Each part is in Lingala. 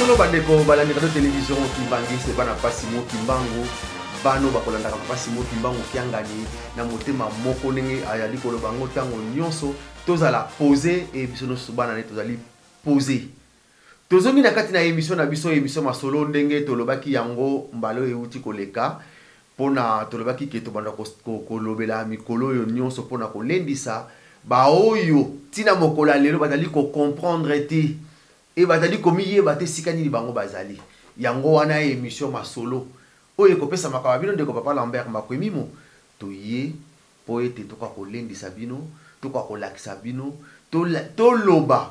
solo bandeko balandeka télévision Kimbangi c'est bana Passimo Kimbangu bano bakolanda Passimo Kimbangu kiangani na motema moko ndenge ayali koloba ngo tango nyonso tozala poser et biso no subana ne tozali poser tozongi na kati na émission na biso émission masolo ndenge tolobaki yango mbalo euti koleka pona tolobaki ke to banda kolobela mikolo yo nyonso pona kolendisa ba oyo tina mokola lelo bazali ko comprendre ti et bazali komiye bate sikani libango bazali yango wana émission masolo oyo kopesa makaba bino ndeko papa Lambert makwemimo toye po ete toka kolendisa bino toka kolakisa bino to loba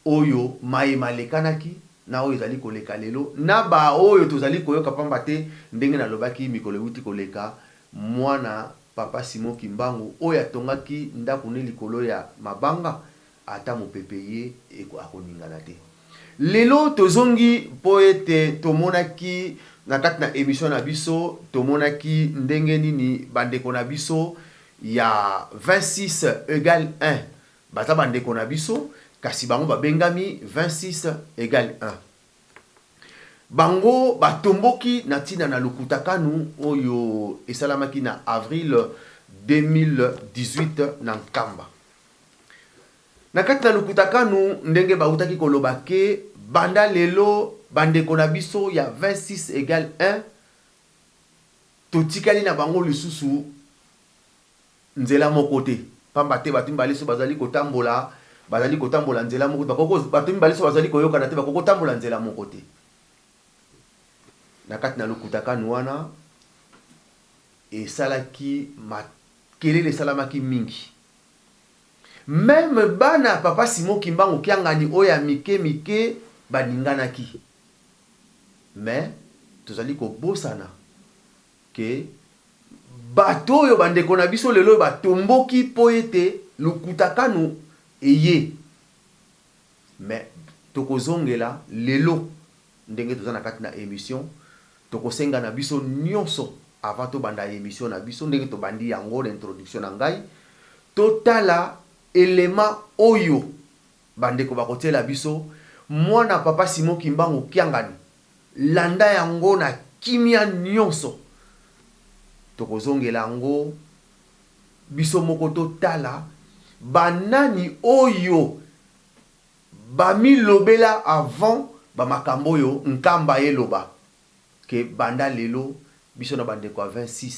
oyo maema lekanaki na oyo zali koleka lelo na ba oyo tozali koyoka pamba te ndenge na lobaki mikolo uti koleka mwana papa Simon Kimbangu oyo atongaki ndako ne likolo ya mabanga ata mopepeye eko akoningana te lelo tozongi po ete tomonaki na kati na émission na biso tomonaki ndenge nini bandeko na biso ya 26 égale 1 baza bandeko na biso kasi bango babengami 26 égale 1 bango batomboki na tina na lukutakanu oyo esalamaki na avril 2018 na Nkamba na kati na lukutakanu ndenge bautaki koloba ke banda lelo bandeko na biso ya 26 égale 1 totikali na bango lisusu nzela moko te pamba te bato mbaliso bazali kotambola nzela moko bakoko bato mbaliso bazali koyoka na te bakoko tambola nzela moko te na kati na lukutakanu wana esalaki makelele esalamaki mingi même bana papa Simon Kimbangu kiangani oya mike baninganaki mais tozali kobosana ke bato yo bandeko na biso lelo batomboki po ete lukutakanu eye mais tokozongela lelo ndenge tozana kati na émission tokosenga na biso nyonso avant to banda émission na biso ndenge to bandi yango l'introduction na ngai totala élément oyo bandeko bakotela biso mwana papa Simon Kimbangu kiangani landa yango na kimia nyonso tokozongela yango biso moko totala banani oyo bamilobela avant bamakambo yo nkamba eloba ke banda lelo biso na bandeko a 26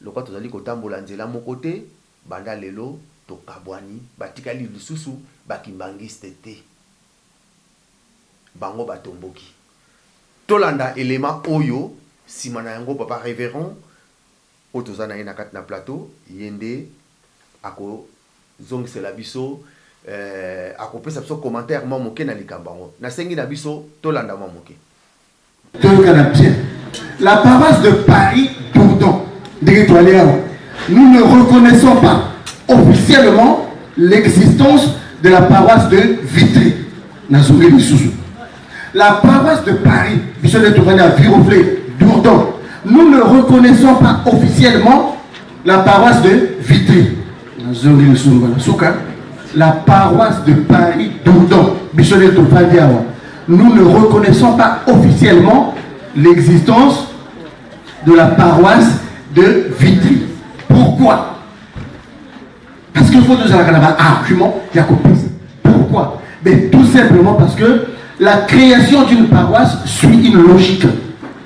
lokwa tozali kotambola nzela moko te banda lelo tokabwani batikali lisusu bakimbangiste te bango batomboki tolanda élément oyo simana yango papa révérend otozana na kati na plateau yende ako zongisela biso akopesa biso commentaire mo moke na likambango na sengi na biso tolanda mo moke la paroisse de Paris Dourdon nous ne reconnaissons pas officiellement l'existence de la paroisse de Vitry. La paroisse de Paris, Dourdon, nous ne reconnaissons pas officiellement la paroisse de Vitry. La paroisse de Paris Dourdon, nous ne reconnaissons pas officiellement l'existence de la paroisse de Vitry. Pourquoi? Parce qu'il faut nous avoir un argument. Pourquoi? Mais tout simplement parce que la création d'une paroisse suit une logique.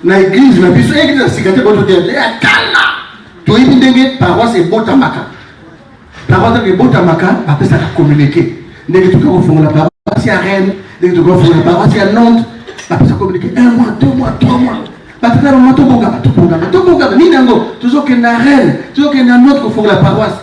Dans l'église, la paroisse est botamaka. Paroisse est botamaka, après ça a communiqué. La paroisse est à Rennes, la paroisse est à Nantes, après ça a communiqué 1 mois, 2 mois, 3 mois. Toujours qu'il y a Rennes, toujours qu'il y a un autre qui font la paroisse.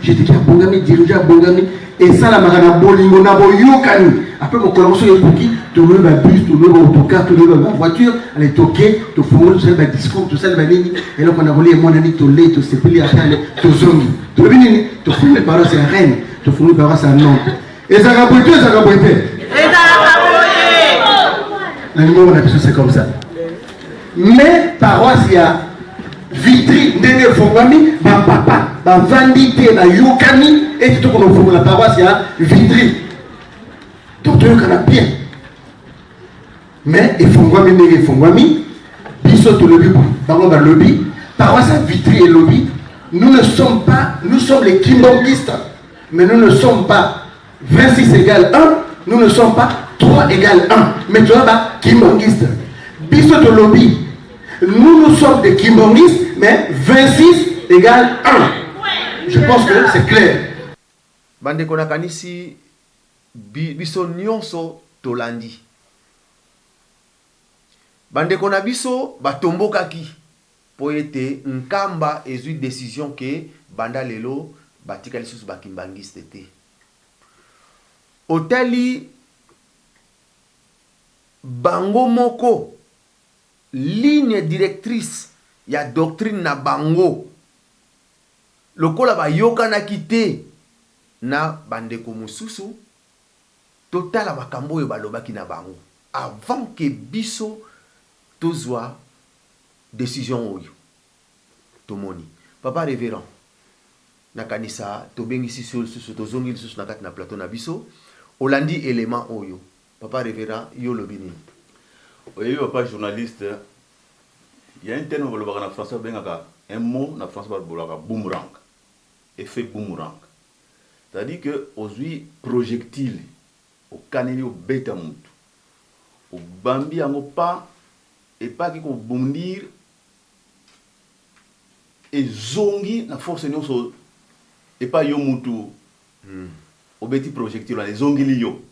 J'étais qui a Bongami, dirigé à Bongami, et ça la marana bolingo na boyokani. Après mon commenço est pour qui tout le monde bus, tout le monde autocar, tout le monde voiture, aller toquer, tout fond, tout ça le discours, tout ça le banini, et là on a volé mon ami tout lait, tout s'épilé à faire tout zongi. Tout le banini, tout fond les paroisses à Rennes, tout fond les paroisses à Nantes. Et ça a raboté, ça a raboté. Et ça a raboté. La numéro on a c'est comme ça. Mais paroisse il y a Vitry, ndenge fongwami, ba papa, ba vandité na yokani, et tout comme la paroisse il y a Vitry. Donc tu as bien. mais efongwami ndenge efongwami biso tolobi bango balobi paroisse à Vitry et lobby nous ne sommes pas, nous sommes les kimbongistes, mais nous ne sommes pas 26 égale 1, nous ne sommes pas 3 égale 1, mais tu vois pas kimbongistes biso tolobi nous sommes des kimbongistes, mais 26 égale 1. Je pense que c'est clair. Bande konakanisi biso nyonso tolandi. Bande kona biso batombokaki po ete nkamba ezui décision ke banda lelo batika lisusu bakimbangiste te. Otali bango moko ligne directrice ya doctrine na bango lokola bayokanaki te na bandeko mosusu totala makambo oyo balobaki na bango avant que biso tozwa décision oyo tomoni papa révérend nakanisa tobengisi susu tozongi lisusu na kati na plateau na biso olandi élément oyo papa révérend yo lobi nini? Oui, papa journaliste, il y a un terme en français, un mot en français, boomerang, effet boomerang. C'est-à-dire que aujourd'hui projectile, au caneli au bêta moutou, au bambi en pas, et pas qui bondir, et zongi na force non et pas yo moutou, au bêti projectile, les zongi liyo,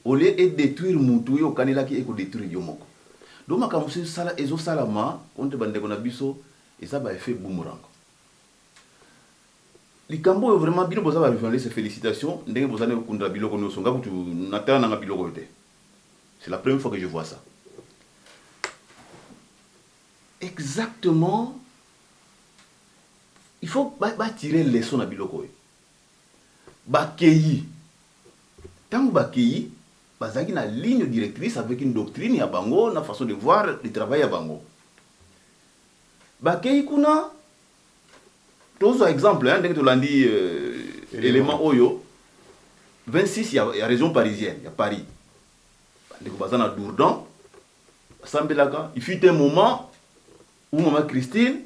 au lieu de détruire moutou, yo canela qui est détruire yo moko. Donc, je suis allé à Salama, contre Bandegona Bisso, et ça va faire boomerang. Les Cambo vraiment bien, vous avez révélé ces félicitations. C'est la première fois que je vois ça. Exactement. Il faut tirer les leçons à Biloko. Bakeyi. Tant que Bakeyi, bazaki na ligne directrice avec une doctrine ya bango na façon de voir le travail ya bango bakei kuna tozo exemple hein dès que tu l'as dit élément oyo 26 ya région parisienne ya Paris ndeko bazana Dourdan sambelaka il fut un moment où maman Christine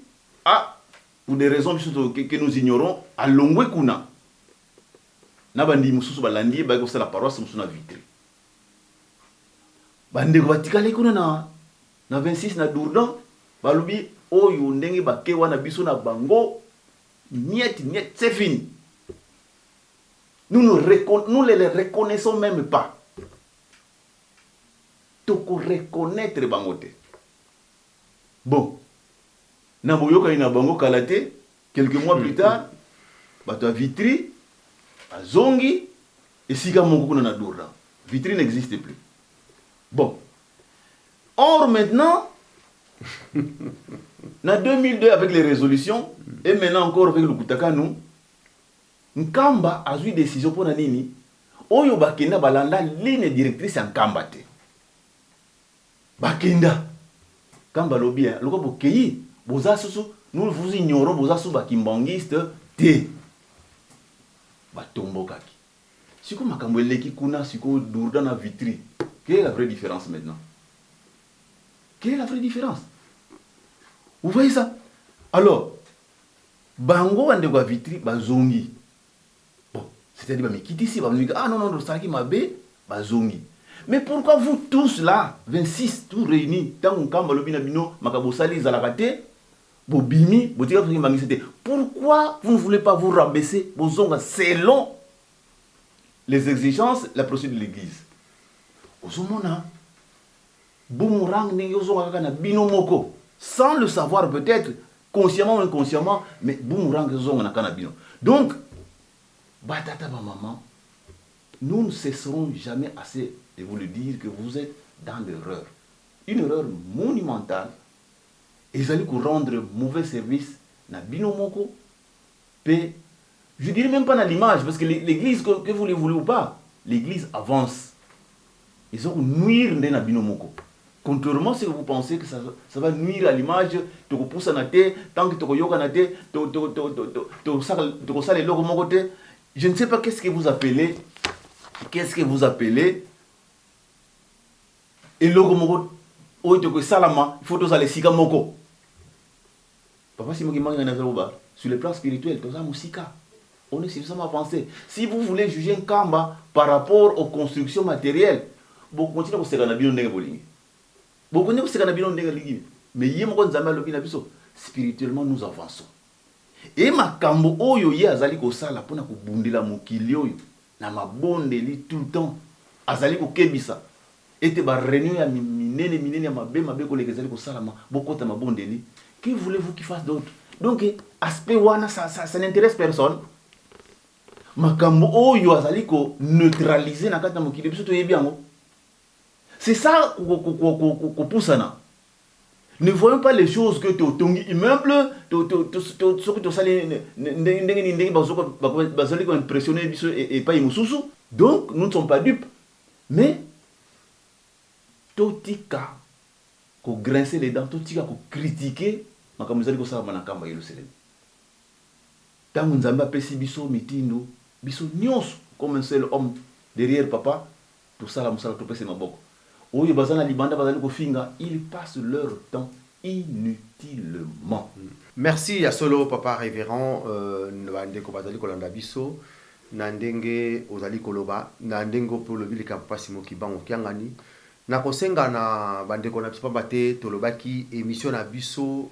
pour des raisons que nous ignorons à longwe kuna na bandi mususu balandi ba ko la paroisse mususu na Vitry bandeko batikale kuna na 26 na Dourdan balobi oyo ndenge bakewa na biso na bango niet c'est fini. Nous ne les reconnaissons même pas. Toko reconnaître bangote. Bon. Na boyoka ina bango kalate quelques mois plus tard bato Vitry azongi esika moko kuna na Dourdan. Vitry n'existe plus. Bon. Or maintenant, en 2002 avec les résolutions, et maintenant encore avec le Koutakanu, Nkamba a eu une décision pour Nanini. Oyo Bakenda balanda ligne directrice en Nkamba te. Bakenda. Kamba lobi, loko bokeyi, boza susu, nous vous ignorons, boza susu bakimbangiste te. Batombo kaki. Siko makambo eleki kuna, siko Dourdan na Vitry. Quelle est la vraie différence maintenant? Quelle est la vraie différence? Vous voyez ça? Alors, Bango Andegwa Vitry, Bazongi. Bon, c'est-à-dire, mais quitte ici, ah non, non, ça qui m'a bé, Bazongi. Mais pourquoi vous tous là, 26, tous réunis, tant qu'on cambe le binabino, Makabosali, Zalakate, Bobimi, pourquoi vous ne voulez pas vous rabaisser, Bozonga, selon les exigences, la procédure de l'église? Ozomona boomerang n'engozonga na binomoko sans le savoir peut-être consciemment ou inconsciemment mais boomerang zonga na kana bino. Donc batata ma maman, nous ne cesserons jamais assez de vous le dire que vous êtes dans l'erreur, une erreur monumentale. Et vous allez rendre mauvais service na binomoko pe je dirais même pas dans l'image parce que l'église que vous le voulez ou pas, l'église avance. Ils ont nuire dans binomoko. Contrairement à ce que vous pensez que ça va nuire à l'image, tu repousses en athée, tant que tu yoga en athée, je ne sais pas qu'est-ce que vous appelez eloko moko oyo to ko salama il faut to sala sika moko papa Simon Kimbangu na ba sur le plan spirituel to za musika on est suffisamment avancé. Si vous voulez juger un Kamba par rapport aux constructions matérielles, vous continuez à se faire un bolingi. Vous continuez à se faire un bolingi. Mais il y a un spirituellement nous avançons. Et ma kambo oyo ye azali ko sala pona ko bundela mokili oyo na mabondeli tout le temps azali ko kebisa ete ba réunion ya minene ya mabe ko lekezali ko sala bokota mabondeli. Que voulez-vous qu'il fasse d'autre? Donc aspect wana ça n'intéresse personne. Makambo oyo azali ko neutraliser na kata mokili biso to yebi yango. C'est ça ko poussana. Ne voyons pas les choses que tu tongi immeuble, ce que tu sali ndenge bazali ko impressionner biso et pas imususu. Donc nous ne sommes pas dupes. Mais totika ko grincer les dents, totika ko critiquer makambo zali ko sala na kamba yelo selem. Tango nzambe apesi biso mitindo biso nyonso comme un seul homme derrière papa tout ça la musala to pese maboko oyo bazana libanda bazali ko finga ils passent leur temps inutilement. Merci à solo papa révérend ndeko bazali kolanda biso na ndenge ozali koloba na ndenge po lobili ka papa Simon Kimbangu kiangani na kosenga na bandeko na biso pambate tolobaki émission na biso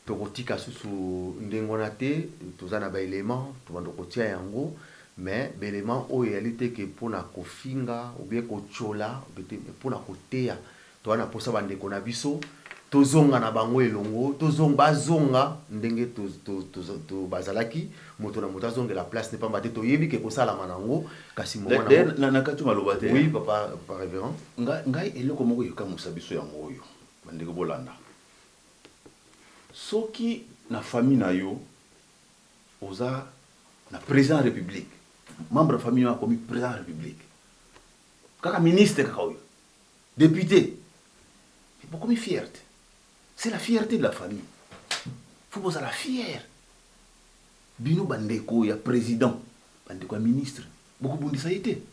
tokotika susu ndengona te tozana ba élément tobando kotia yango mais l'élément oyo yalité que pona kofinga ou bien kochola pona koteya to na posa bandeko na biso tozonga na bango elongo bazonga ndenge to bazalaki moto na moto azonga la place n'est pas mbaté to yebi ke kosala manango kasi mo na katu maloba te. Oui papa par révérend ngai eloko moko yoka musabiso yango oyo bandeko bolanda soki na famille na yo oza na président de la République membre de la famille a commis président de la République kaka ministre kaka oyo député c'est beaucoup de fierté. C'est la fierté de la famille. Faut vous la fier. Bino bandeko ya président, bandeko ya ministre, beaucoup bondi ça été.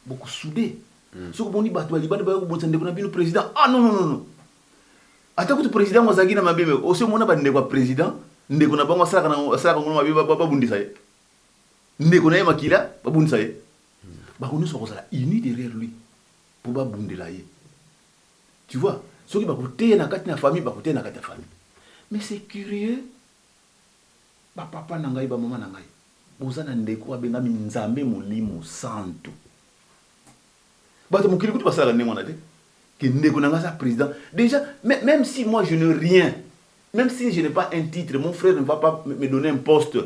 Beaucoup soudé. Ce que bondi bato libanda ba ko bonsa ndeko na bino président. Ah non. Atako to président wazagi na mabeme. Ose mona bandeko ya président, ndeko na bango saka ngona mabe ba bondi ça. Ndeko na makila ba bondi ça. Ba ko so la uni derrière lui pour ba bondi la ye. Tu vois? Ceux qui bakoutez na kati na famille bakoutez na kati na famille. Mais c'est curieux. Ba papa na ngai ba maman na ngai. Boza na ndeko abenga nzambe molimo santo. Bato mokili kutu basala ne mona te. Que ndeko na nga président. Déjà même si moi je n'ai rien, même si je n'ai pas un titre, mon frère ne va pas me donner un poste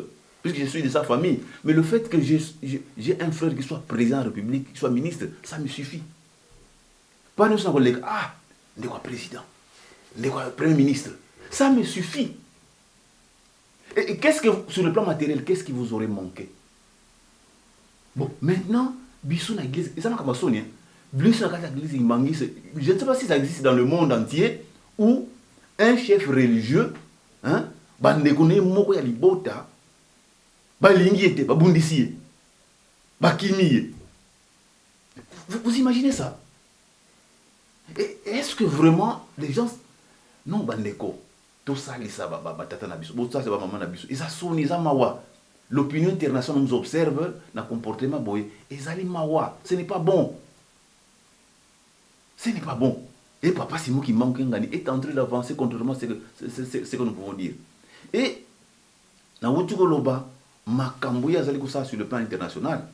puisque je suis de sa famille, mais le fait que j'ai un frère qui soit président de la République, qui soit ministre, ça me suffit. Pas nous sommes collègues ndeko président, ndeko premier ministre, ça me suffit. Et qu'est-ce que sur le plan matériel, qu'est-ce qui vous aurait manqué? Bon, maintenant, bisou na église, et ça m'a comme sonné. Bisou na église Kimbangu, je ne sais pas si ça existe dans le monde entier où un chef religieux, hein, bandeko ne moko ya libota, ba lingi ete, ba bundisi, ba kimi. Vous imaginez ça? Et est-ce que vraiment les gens non bandeko tout ça les ça tata na biso ça c'est maman na biso et ça sonne ça mawa l'opinion internationale nous observe na comportement boy et ça les mawa ce n'est pas bon et papa Simon Kimbangu ngani est en train d'avancer contrairement ce que nous pouvons dire et na wutuko loba makambo ya zali ko ça sur le plan international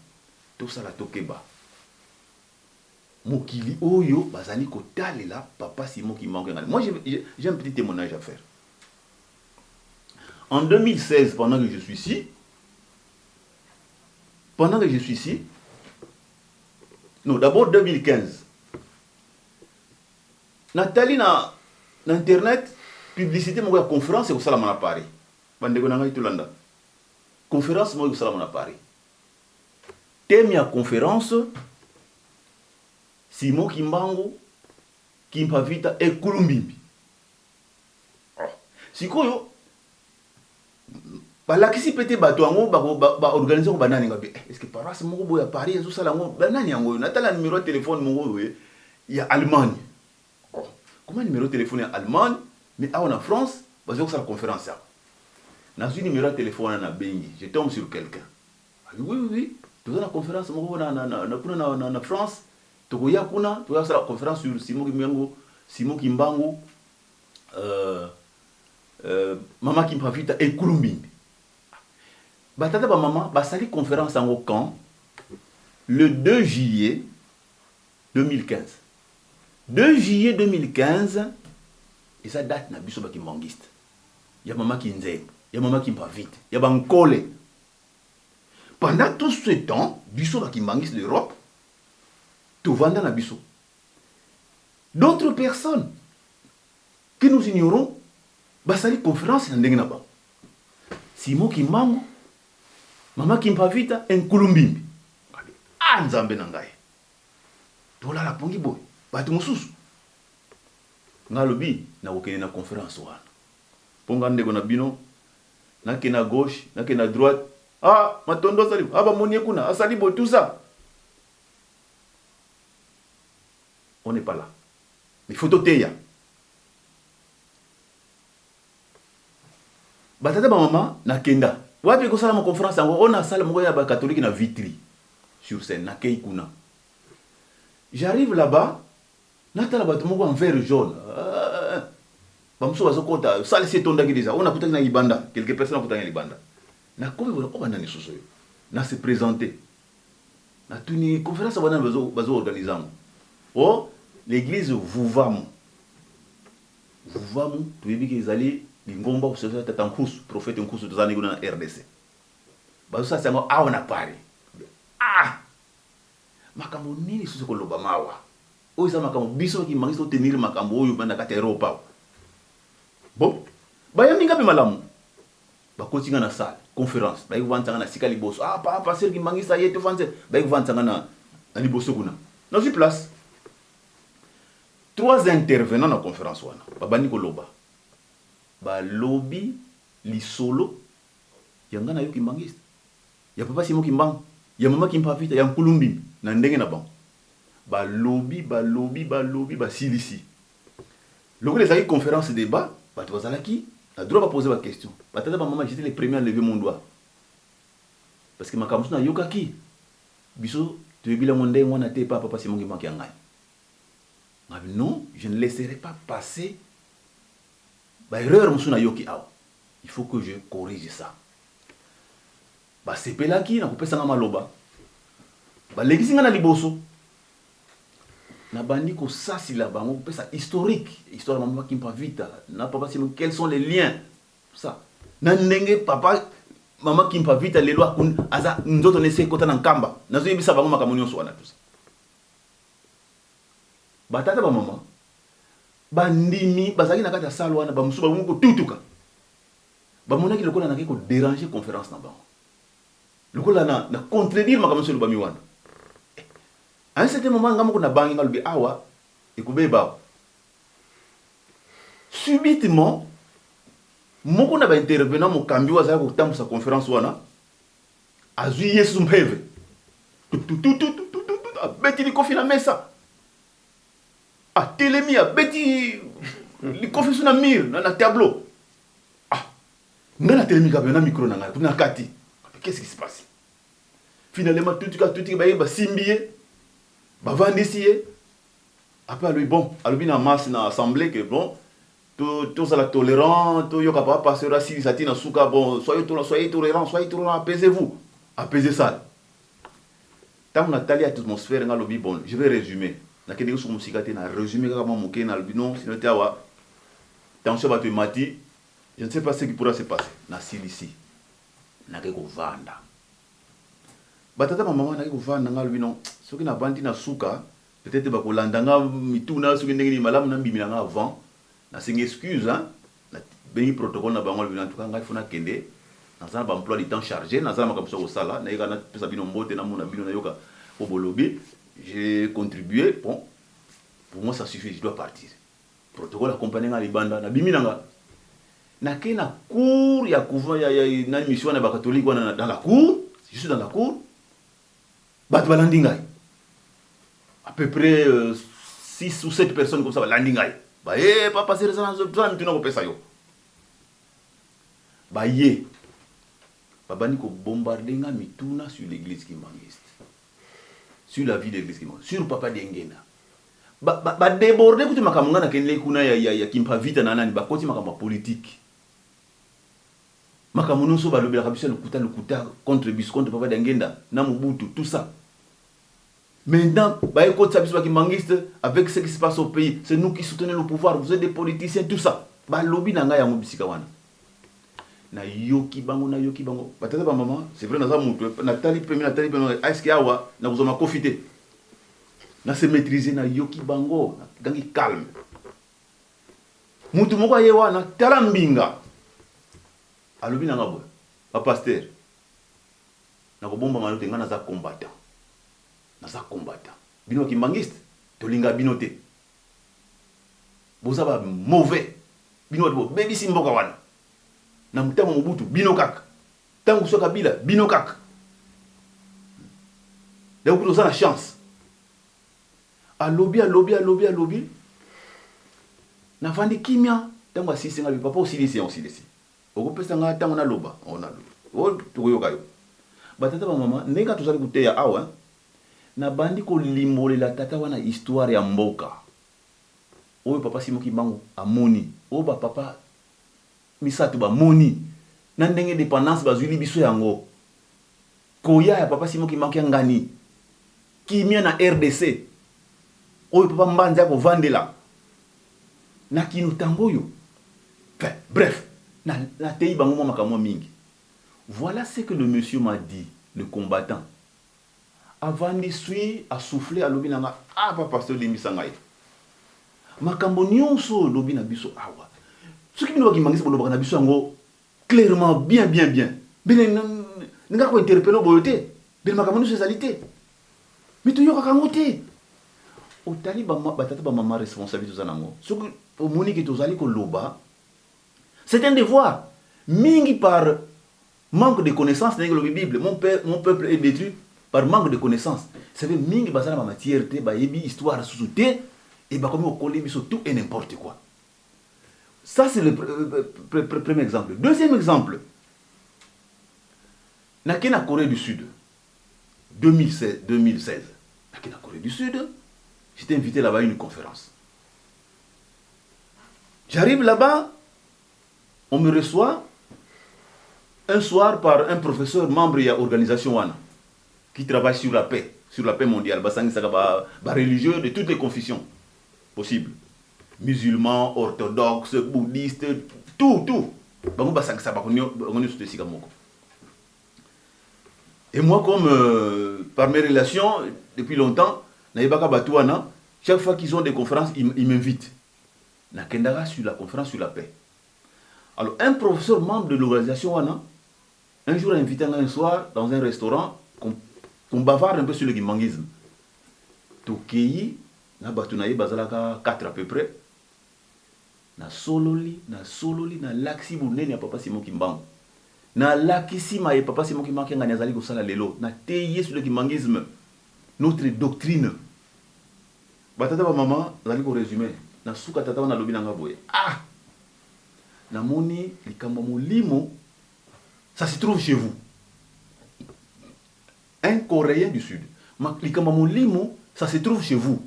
tout ça la tokeba mokili oyo bazali kotalela papa Simon Kimbangu ngani. Moi j'ai un petit témoignage à faire. En 2016 pendant que je suis ici non d'abord 2015 Nathalie na internet publicité mo conférence au Salamana Paris bandeko na ngai tolanda conférence mo au Salamana Paris thème ya conférence Simon Kimbangu Kimpavita et Kulumbimbi. Sikoyo balakisi pete bato yango ba organiser ko banani ngabe est-ce que paroisse moko boya Paris ezo sala ngo banani yango natala numéro de téléphone moko boye il y a Allemagne. Oh, comment numéro de téléphone est Allemagne, mais en France, parce que c'est la conférence. Dans un numéro de téléphone en Bengi, je tombe sur quelqu'un. Oui. Tu as la conférence en France, tu as la conférence sur Simon Kimbangu, Maman Kimpavita et Kulumbimbi. Batata ba maman, ba sali conférence en camp le 2 juillet 2015. 2 juillet 2015, et ça date na biso ba kimbangiste. Il y a maman qui nzé, il y a maman qui Kimpavita, il y a Bankole. Pendant tout ce temps, biso ba kimbangiste l'Europe, tout vanda na biso. D'autres personnes que nous ignorons, ba sali conférence en ndenge na ba. Simon Kimbangu, Mama Kimpavita en Kulumbimbi. Nzambe na ngai. Tola la pongi boy. Batu mususu. Ngalobi na kokene na conférence wana. Ponga ndeko na bino na kena gauche, na kena droite. Ah, matondo sali. Aba monie kuna, asali bo tout ça. On n'est pas là. Mais photo teya. Batata ba mama na kenda. Wapi ko sala ma conférence ngo on a sala mo ya ba catholique na Vitry sur scène na Keikuna. J'arrive là-bas, natala ba moko en vert jaune. Ba mso bazo kota sala c'est tonda déjà. On a kutaki na Ibanda, quelques personnes kutaki na Ibanda. Na kobe bona ko bana ni soso yo. Na se présenter. Na tuni conférence bana bazo organiser. Oh, l'église Vuvamu. Vuvamu, tu yebi ke ezali Lingomba kusema tata Nkusu, prophète Nkusu tuzani kuna na RDC. Bazo sasa ngo awa na pari. Makambo nini susu koloba mawa. Oyo sa makambo biso ki mangisa tenir makambo oyo banda kati Europa. Bon, bayami ngapi malamu. Bakotinga na salle, conférence, bayi vantanga na sika liboso. Papa passer ki mangisa yete fanze, bayi vantanga na liboso kuna. Na sur place. 3 intervenants na conférence wana. Babani koloba. Ba lobby lisolo yanga na yo kimbangiste ya papa Simon Kimbangu ya mama Kimpavita ya Nkulumbi na ndenge na bango ba lobby ba silisi loko les amis conférence débat ba tozala ki na droit ba poser ba question ba tata ba mama j'étais les premiers à lever mon doigt parce que makamsu na yoka ki biso tu ebila monde ngona te papa Simon Kimbangu ya ngai non, je ne laisserai pas passer. Erreur musuna yoki aw. Il faut que je corrige ça. Sepelaki na kopesa nga maloba. Legisi nga na liboso. Na bandi ko sasi la bango kopesa historique, histoire de Maman Kimpavita. Na papa Simon, quels sont les liens? Ça. Na ndenge papa Maman Kimpavita les lois kun aza nzoto nese kota na nkamba. Nazo yebisa bango makambo nyonso wana tout ça. Batata ba mama bandimi bazaki na kati ya salle wana bamusu ba mungu tutuka bamonaki lokola na ko déranger conférence na bango lokola na contredire makambo solo bami wana à un certain moment ngamo na bangi ngalobi awa ekubeba subitement moko na ba intervenant mo kambi waza ko tambusa conférence wana azui yesu mpeve beti ni kofi na mesa telemi a beti li kofi sur na mur na tableau ngana telemi ka na micro na ngana kati qu'est-ce qui se passe finalement tout ba simbié ba vandisié après lui bon alobi na masse na assemblée que bon tous à la tolérant tout yo capable passer à si satina suka bon soyez tolérant apaisez ça tant Nathalie atmosphère ngalobi bon je vais résumer na kende sur musikate na résumé kama moké na albino sinon tawa tension ba mati je ne sais pas ce qui pourra se passer na silisi na ke ko vanda batata mama na ke ko vanda ngalbino soki na bandi na suka peut-être ba ko landanga mituna soki ndenge ni malamu na mbimi na avant na singa excuse hein na bengi protocole na bango albino en tout cas ngai fona kende na ça ba emploi du temps chargé na ça makamso ko sala na yeka na pesa bino mbote na mona bino na yoka au bolobi. J'ai contribué, bon, pour moi ça suffit, je dois partir. Protocole accompagné dans les bandes, na biminanga. Na cour, il y a une mission na catholique dans la cour, je suis dans la cour. Bat balandingai. À peu près 6 ou 7 personnes comme ça landing ay ba pas passer ça dans ça mituna ko pesa yo ba ye babani ko bombarder nga mituna sur l'église kimbangiste, sur la vie de l'église kimbangiste, sur papa dengena ba déborder kuti makamanga na kenle kuna ya kimpa vita na nani ba koti makamba politique makamuno so ba lobela kabisa lukuta contre bis contre papa dengenda na Mobutu tout ça. Maintenant, avec ce qui se passe au pays, c'est nous qui soutenons le pouvoir, vous êtes des politiciens, tout ça. Bah, lobby nanga ya mobisika wana. Na yoki bango, Batata ba maman, c'est vrai, Nathalie premier, est-ce qu'il y a na vous en profité. Na se maîtriser na yoki bango, na gangi calme. Mutu moko yewa na talambinga. A lobby nanga boy, ba pasteur. Na ko bomba manote ngana za combattant. Naza combattant bino kimbangiste tolinga bino te boza ba mauvais bino to baby simboka wana na mtamo Mobutu bino kaka tangu soka bila bino kaka donc nous avons la chance à lobby na vandi kimia tangu asisi ngabi papa aussi desi okopesa nga tangu na loba ona o tukoyoka yo batata ba mama nenga tozali kuteya awa na bandi ko limbolela tata wana histoire ya mboka oyo papa Simoki Mbangu amoni o ba papa misatu ba moni na ndenge dépendance bazwili biso yango koya ya papa Simoki Mbangu ngani kimia na RDC oyo papa Mbanza ko vandela na kinu tangoyo bref na tei bango makamwa mingi. Voilà ce que le monsieur m'a dit, le combattant. Avant d'essuyer, à souffler à l'obi nanga, ah pas pasteur Limbi Sangaï. Makambo nyonso l'obi na biso awa. Ce qui nous a dit c'est na biso ngo clairement bien. Ben nga ko interpeller boyote. Ben makambo nyonso ezalité. Mais tu yoka kangote. Au taliba batata ba mama responsabilité zanango. Ce que au monique tozali ko loba. C'est un devoir. Mingi par manque de connaissances dans la Bible. Mon peuple est détruit par manque de connaissances. Ça veut mingi basala ma matière, ba yebi histoire sous-té et ba comme au collège sur tout et n'importe quoi. Ça c'est le premier exemple. Deuxième exemple. Nakena Corée du Sud 2016. Nakena Corée du Sud, j'étais invité là-bas à une conférence. J'arrive là-bas, on me reçoit un soir par un professeur membre de l'organisation WANA qui travaille sur la paix mondiale, religieux de toutes les confessions possibles. Musulmans, orthodoxes, bouddhistes, tout. Et moi, comme par mes relations, depuis longtemps, chaque fois qu'ils ont des conférences, ils m'invitent. Nakendara sur la conférence sur la paix. Alors, un professeur membre de l'organisation WANA, un jour invité un soir dans un restaurant, qu'on bavarde un peu sur le guimangisme. Tokeyi, na batunaye bazalaka 4 à peu près. Na sololi, na laksi bunene ya papa Simoki Mbangu. Na lakisi ma papa Simoki Mbangu ngani azali ko sala lelo. Na teye sur le guimangisme, notre doctrine. Batata ba maman, azali ko résumer. Na suka tata wana lobi nanga boye. Ah! Na moni likambo molimo, ça se trouve chez vous. Un Coréen du Sud. Likambo molimo, ça se trouve chez vous.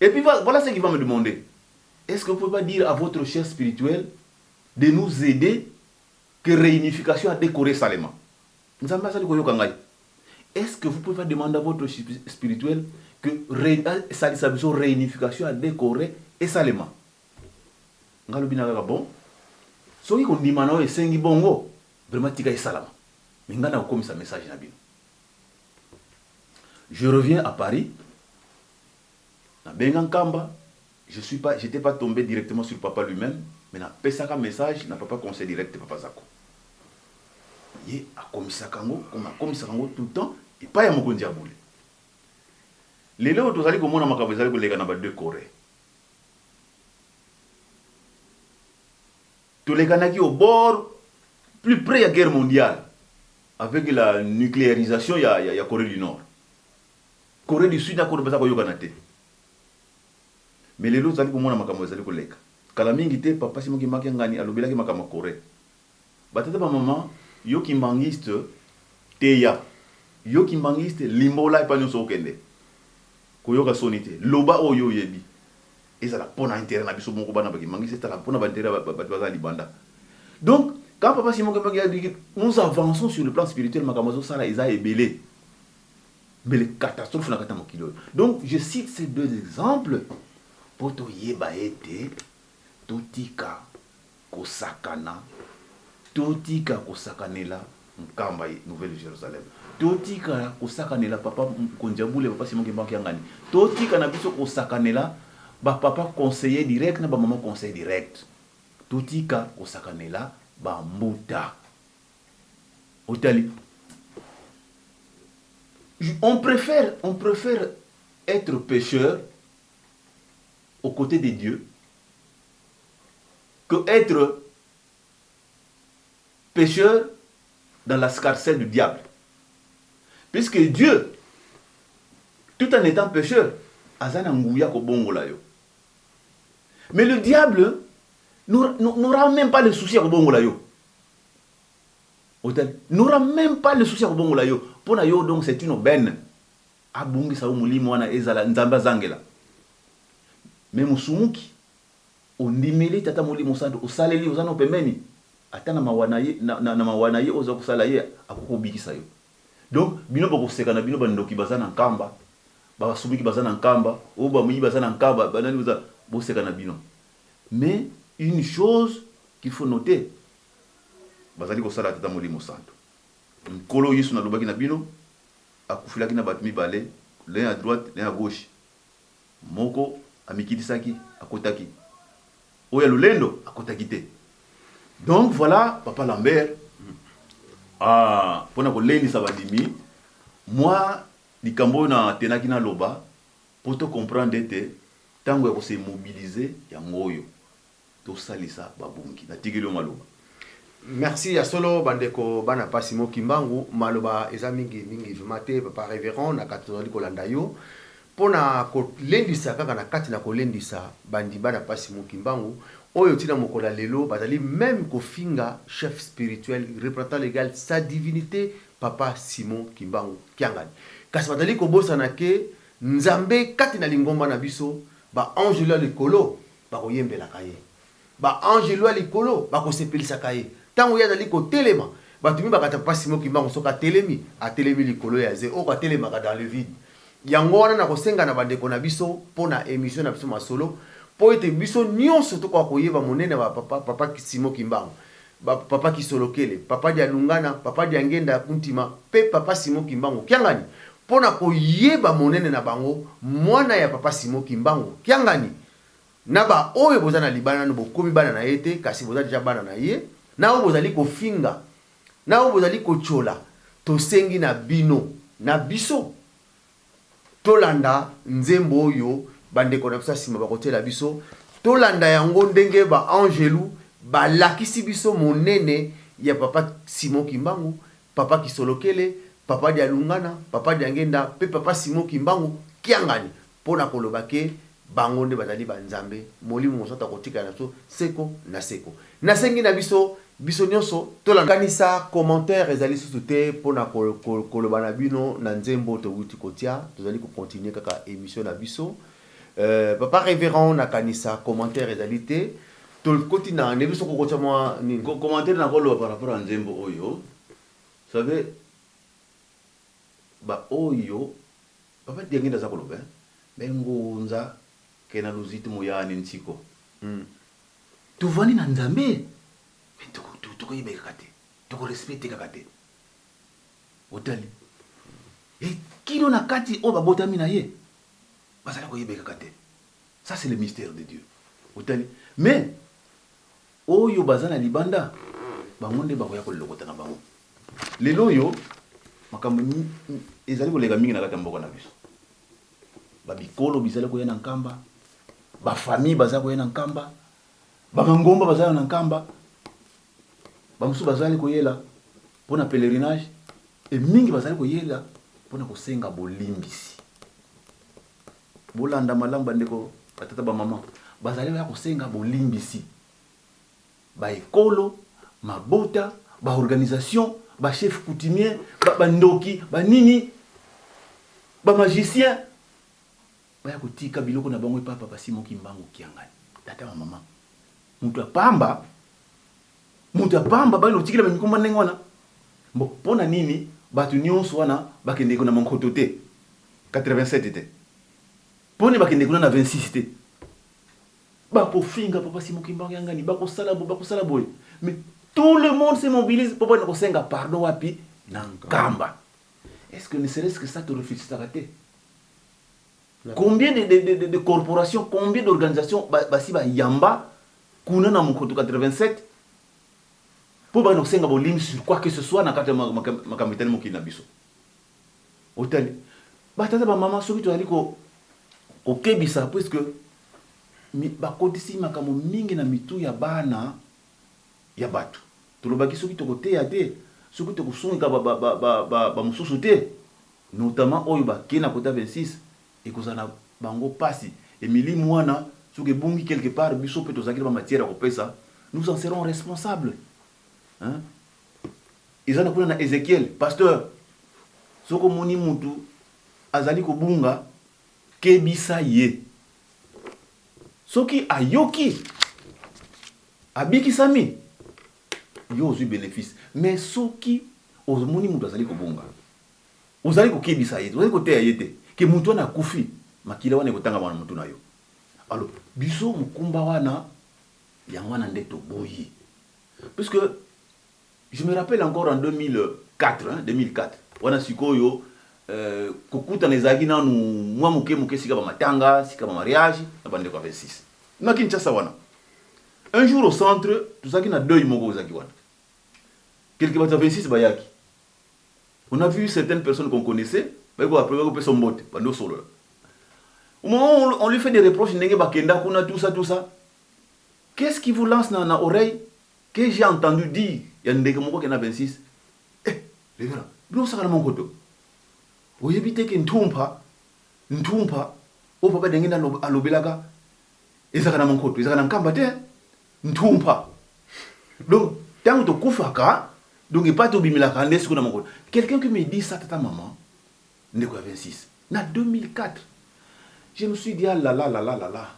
Et puis voilà ce qu'il va me demander. Est-ce que vous ne pouvez pas dire à votre chef spirituel de nous aider que réunification a décoré Salema? Est-ce que vous pouvez pas demander à votre chef spirituel que réunification a décoré et Salema? Bon. Ce qui est dit, c'est bongo. Vraiment, tika et salama. Mais on a comme ça message. Je reviens à Paris. Na Bengan Kamba. J'étais pas tombé directement sur papa lui-même, mais na pesaka message, na papa conseil direct papa Zako. Il a commis ça tout le temps, et pas ya mokondi abule. Les lots tozali komona makabezali ko lega na ba deux Corées. Tous les Kanaki au bord, plus près de la guerre mondiale, avec la nucléarisation, il y a Corée du Nord. Corée du Sud, il y a Corée du Sud. mais les autres ko mona makambo ezali ko leka kala mingi te papa Simon Kimbangu ngani alobelaki makambo correct batata ba maman yo kimbangiste teya yo kimbangiste limbola pa nyoso okende koyoka sonité loba oyo yebi ezala pona intérêt na biso moko bana ba kimbangiste tala pona ba intérêt ba baza libanda. Donc quand papa Simon Kimbangu a dit que nous avançons sur le plan spirituel makambo ça là eza ebelé mais les catastrophes na kata mokilo. Donc je cite ces deux exemples pour to yeba ete totika kosakana totika kosakanela nkamba Nouvelle Jérusalem totika kosakanela papa konjabule papa Simon Kimbangu ngani totika na biso kosakanela ba papa conseiller direct na ba maman conseiller direct totika kosakanela ba mbuta otali. On préfère être pécheur aux côtés de Dieu que être pécheur dans la scarcelle du diable. Puisque Dieu, tout en étant pécheur, azana nguya ko bongola yo. Mais le diable n'aura même pas le souci à bongola yo. N'aura même pas le souci à bongola yo. Pour yo donc c'est une aubaine. Abungi sa mulimo wana ezala nzamba zangela. Mais musumuki ondimeli tata mulimo santo osaleli ozana pembeni atana mawanaye na mawanaye oza kusala ye akukubikisa yo. Donc bino boko sekana bino bandoki bazana nkamba ba subiki bazana nkamba o ba muyi bazana nkamba banani uza bo sekana bino. Mais une chose qu'il faut noter bazali ko sala tata mulimo santo nkolo Yesu na lobaki na bino akufilaki na batumi bale l'un à droite l'un à gauche moko amikidisaki akotaki oya lulendo akotaki te. Donc voilà papa Lambert pona ko lendi sabadimi moi likambo na tenaki na loba pour te comprendre te tango ya ko se mobiliser ya ngoyo to salisa babungi na tigelo maloba. Merci ya solo bandeko bana pasi Simon Kimbangu maloba eza mingi vimate papa révérend na katoli kolanda yo pona ko lendisa kaka na kati na ko lendisa bandi bana pasi Simon Kimbangu oyo tina mokola lelo bazali même ko finga chef spirituel représentant légal sa divinité papa Simon Kimbangu kiangani kasi bazali ko bosana ke nzambe kati na lingomba na biso ba angelo likolo ba ko yembela kaye ba angelo likolo ba ko sepelisa kaye tango ya dali ko telema batumi bakata papa Simon Kimbangu soka telemi a telemi likolo ya ze o ka telema ka dans le vide yango wana na kosenga na bandeko na biso pona émission na biso masolo po ete biso nyonso to kwa koyeba monene ba papa Simon Kimbangu papa Kisolokele papa dia Lungana papa dia Ngenda kuntima pe papa Simon Kimbangu kiangani pona koyeba monene na bango mwana ya papa Simon Kimbangu kiangani na ba oyo bozana libana no bokomi bana na yete kasi bozali ja bana na ye na o bozali ko finga na o bozali ko chola to sengi na bino na biso tolanda nzembo oyo bandeko na biso sima bakotela biso tolanda yango ndenge ba angelu ba lakisi biso monene ya papa Simon Kimbangu papa Kisolokele papa dia Lungana papa dia Ngenda pe papa Simon Kimbangu kiangani pona koloba ke bango nde bazali banzambe molimo mosata kotika na so seko na sengi na biso nyonso tolanganisa commentaire ezali susu te pona koloba na bino na nzembo to wuti kotia tozali ko continuer kaka émission na biso papa révérend na kanisa commentaire ezali te to kotina ne biso ko kotia moi ni commentaire na koloba par rapport à nzembo oyo vous savez ba oyo papa diangenda za koloba bengonza kena luziti moyani ntiko tuvani na nzambe tuko yibeka kate tuko respecte kate otali kilo na kati o babotami na ye basala ko yibeka kate ça c'est le mystère de Dieu otali mais oyo bazana libanda bangonde bakoya ko lokota na bango lelo yo makambo ezali ko lega mingi na kata mboko na biso babikolo bizala ko yena nkamba ba famille bazala ko yena nkamba ba mangomba bazala na nkamba ba musu bazali ko yela pona pèlerinage et mingi bazali ko yela pona ko senga bolimbisi bolanda malamba ndeko batata bamama bazali baya kosenga bolimbisi baekolo mabota baorganisation bachef coutumier bandoki banini bamagicien baya kotika biloko na bango epapa basimoki mbangu kiangani tata bamama mutu apamba bali otikila bamikomba ndenge wana mpona nini bato nyonso wana bakendeko na mankoto te 87 te mponi bakendeko na 26 te bakofinga papa simoki mbangu yangani bakosala boye mais tout le monde se mobilise pour pas kosenga pardon wapi na nkamba. Est-ce que ne serait-ce que ça te refuse raté? Combien de corporations, combien d'organisations basi ba yamba kuna na mkoto 87 pour ba nosenga bolim sur quoi que ce soit na kata makamitani mokina biso. Otali batata ba mama soki to aliko okebisa puisque ba kodisi makamo mingi na mitu ya bana ya batu. Tolobaki soki to koteya te, soki to kosonga ba mususu te, notamment oyo ba kena kota 26 et kozana bango pasi Emily mwana soki bongi quelque part biso pe tozaki ba matière ko pesa, nous en serons responsables. Hein? Ils ont na Ezekiel, pasteur soko moni mutu azali ko bunga kebisa ye. Soki ayoki abiki sami yo ozwi bénéfice, mais soki ozomoni mutu azali ko bunga ozali ko kebisa ye, ozali ko teya ye te ke mutu na kufi makila wana ekotanga wana mutu na yo. Alors biso mukumba wana yango wana nde to boyi, puisque je me rappelle encore en 2004 wana sikoyo kokuta nezaki nanu mwa muke sika ba matanga sika ba mariage na bande kwa 26 na Kinshasa wana. Un jour au centre tuzaki na deuil moko ozaki wana quelque part 26 bayaki. On a vu certaines personnes qu'on connaissait bako après bako peso mbote bando solo là. Au moment où on lui fait des reproches ndenge bakenda kuna tout ça, qu'est-ce qui vous lance na oreille que j'ai entendu dire ya ndenge moko kena 26 les gars bino saka mon koto oyebite ke ntumpa o papa ndenge na alobelaka ezaka na mon koto ezaka na nkamba te ntumpa. Donc tant to kufaka donc pas to bimilaka ndesi kuna mon koto. Quelqu'un qui me dit ça tata maman ndeko ya 26 na 2004 je me suis dit ah là là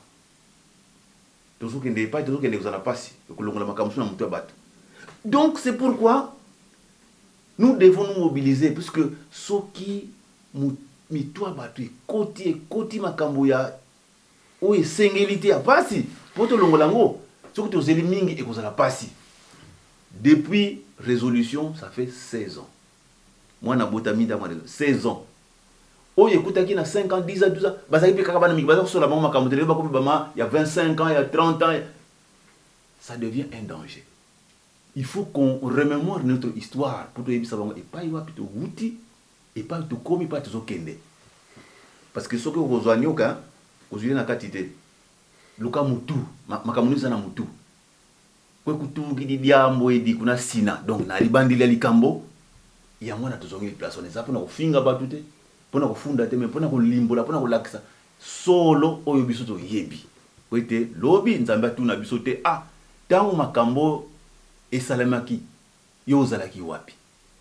toujours que pas toujours que vous en a passé kolongola makamsu na mutu abatu. Donc c'est pourquoi nous devons nous mobiliser, puisque soki mitwa batu koti makambo ya o esengelité ya pasi poto longolango soki to zeli mingi ekozala pasi. Depuis résolution ça fait 16 ans. Moi na botami da 16 ans. O ekutaki na 5 ans 10 ans 12 ans bazaki pe kaka bana mingi bazaki so la mama makambo tele ba ko bama il y a 25 ans il y a 30 ans ça devient un danger. Il faut qu'on remémore notre histoire pour que nous et pas y to wuti et pas to komi pas to kende. Parce que ce que vous rejoignez aux na katité luka mutu makamunuza na mutu kwe kutu gidi diambo edi kuna sina donc na libandili likambo ya mwana tozongi place on eza pona kofinga batute pona kofunda te mais pona kolimbola pona kolakisa solo oyo biso to yebi kwete lobi nzamba tuna biso te tango makambo esalamaki yo ozalaki wapi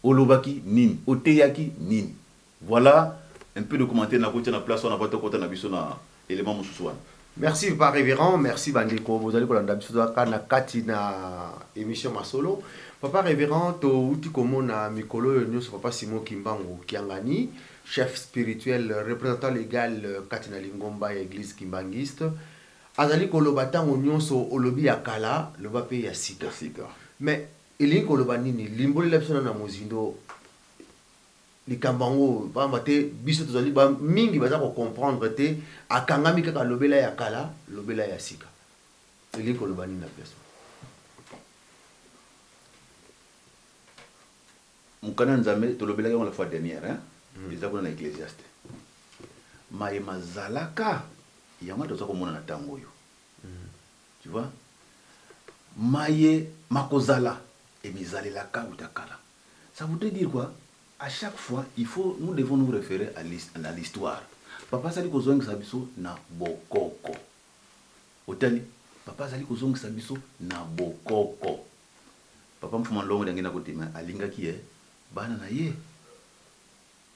olobaki nini oteyaki nini. Voilà un peu de commentaire na kotia na place on a pas kota na biso na élément mususu wana. Merci par révérend, merci bandeko bozali kolanda biso na kati na émission masolo. Papa révérend to uti komona mikolo nyonso papa Simon Kimbangu Kiangani, chef spirituel représentant légal kati na Lingomba ya église kimbangiste. Azali koloba tango nyonso olobi ya kala loba pe ya sika. Mais il est koloba nini limboli la biso na mozindo likambango ba mate biso tozali ba mingi baza ko comprendre te akangami kaka lobela ya kala lobela ya sika. Il est koloba nini na biso mukana nzambe to lobela la fois dernière hein déjà kuna na Ecclésiaste maye mazalaka yango toza ko mona na tango yo. Tu vois maye makozala et mizalelaka utakala. Ça voudrait dire quoi? À chaque fois nous devons nous référer à l'histoire. Papa sali kozonga sabiso na bokoko otali papa azali kozongisa biso na bokoko papa mfuma longo dangi na kotima alingaki bana na ye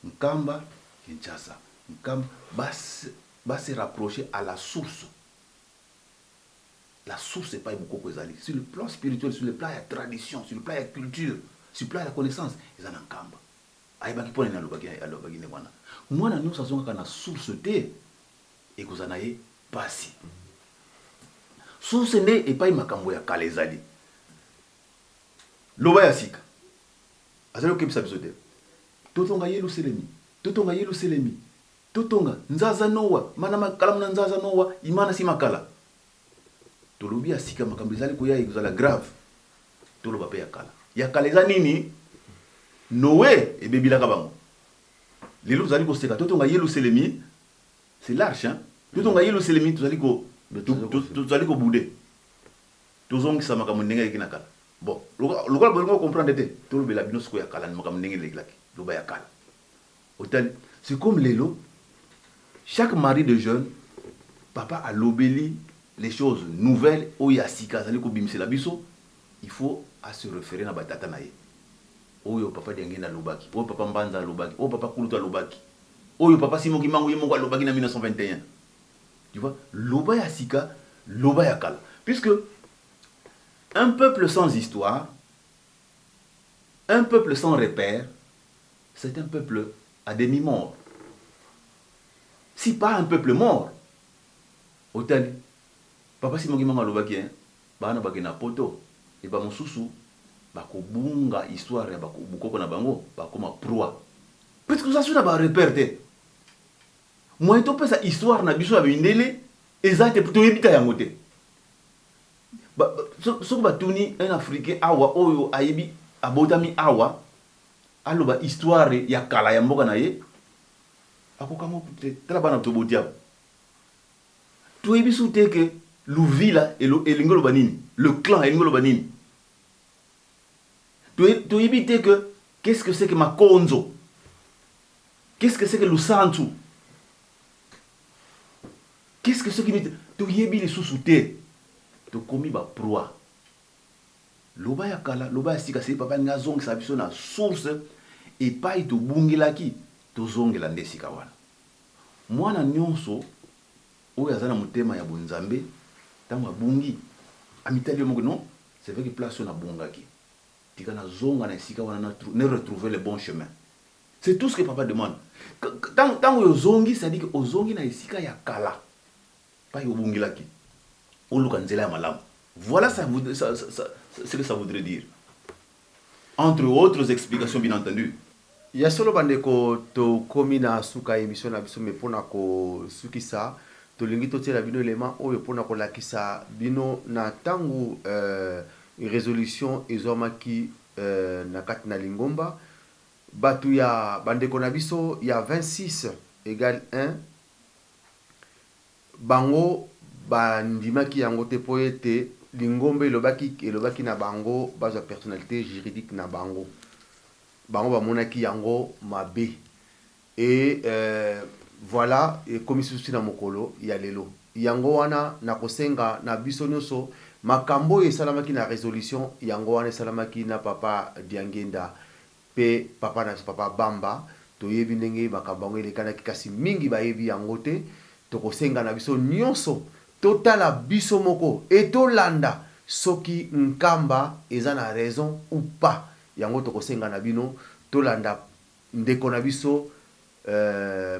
Nkamba Kinshasa Nkamba va se rapprocher à la source. La source n'est pas beaucoup ezali sur le plan spirituel, sur le plan de la tradition, sur le plan de la culture, sur le plan de la connaissance, ils en ont Nkamba. Aïbaki pone na lobaki alobaki ne wana. Moi na nous sazonga na source te et kozana ye pasi. Source ne et pas makambo ya kala ezali. Loba ya sika. Azali okebisa biso te. Totonga yelu selemi. Totonga yelu selemi. Totonga nzaza nowa mana makala na nzaza nowa imana si makala. Tolobi ya sika makambo ezali koya ekozala grave. Toloba pe ya kala. Ya kala eza nini? Noé et bebilaka bango. Lelo zali ko seka totonga yelu selemi. C'est large hein. Totonga yelu selemi tozali ko tozali ko bouder. Tozongisa makambo ndenge ekina kala. Bon, lokola bongo comprendre te. Tolobela bino siko ya kala makambo ndenge lekilaki. Loba ya kala. Autant c'est comme Lélo. Chaque mari de jeune, papa a lobeli les choses nouvelles. Oya sika zali ko bimsela biso. Il faut à se référer na batata na ye. Oyo papa diangena lobaki. Oyo papa mbanza lobaki. Oyo papa kuluta lobaki. Oyo papa Simoki Mango yemongo lobaki na 1921. Tu vois, loba ya sika, loba ya kala. Puisque un peuple sans histoire, un peuple sans repère, c'est un peuple à demi-mort. Si pas un peuple mort, autant papa Simoki Mango lobaki bana bakena poto et ba mosusu bakobunga histoire ya bakobukoko na bango bakoma proie. Puisque ça suna ba repère te. Moi to pesa histoire na biso ya bindele ezate plutôt yebita yango te. So ba tuni un africain awa oyo ayebi abotami awa aloba histoire ya kala ya mboka na ye akokamo peut tala bana to botia. To yebi soute que Louvila et l'ingolo banini, le clan et l'ingolo banini. Tu éviter que qu'est-ce que c'est que Makonzo? Qu'est-ce que c'est que Lusantu? Qu'est-ce que c'est que tu yebi les sous-soutés? Tu commis ba proie. Loba ya kala, loba ya sika c'est papa nga zong sa biso na source et pas itu bungilaki to zongela nde sika wana. Mwana nyonso oyo azana mutema ya bonzambe tango abungi amitali moko non, c'est vrai que place na bungaki. Tika na zonga na sika wana ne retrouver le bon chemin. C'est tout ce que papa demande. Tant que zongi, ça dit que ozongi na sika ya kala. Pas yo bungilaki. Oluka nzela ya malamu. Voilà ce que ça voudrait dire. Entre autres explications bien entendu. Ya solo bandeko to komi na suka émission na biso me pona ko sukisa to lingi to tela bino élément oyo pona ko lakisa bino na tangu résolution ezomaki na kati na Lingomba batu ya bandeko na biso ya 26 égale 1 bango bandimaki yango te po ete Lingomba elobaki na bango base de personnalité juridique na bango bamonaki yango mabe et voilà et commission na mokolo ya lelo yango wana na kosenga na biso nyonso makambo esalamaki na résolution yango wana esalamaki na papa Diangenda pe papa Bamba toyebi ndenge makambo yango elekanaki kasi mingi bayebi yango te tokosenga na biso nyonso totala biso moko etolanda soki Nkamba eza na raison ou pas yango tokosenga na bino tolanda ndeko na biso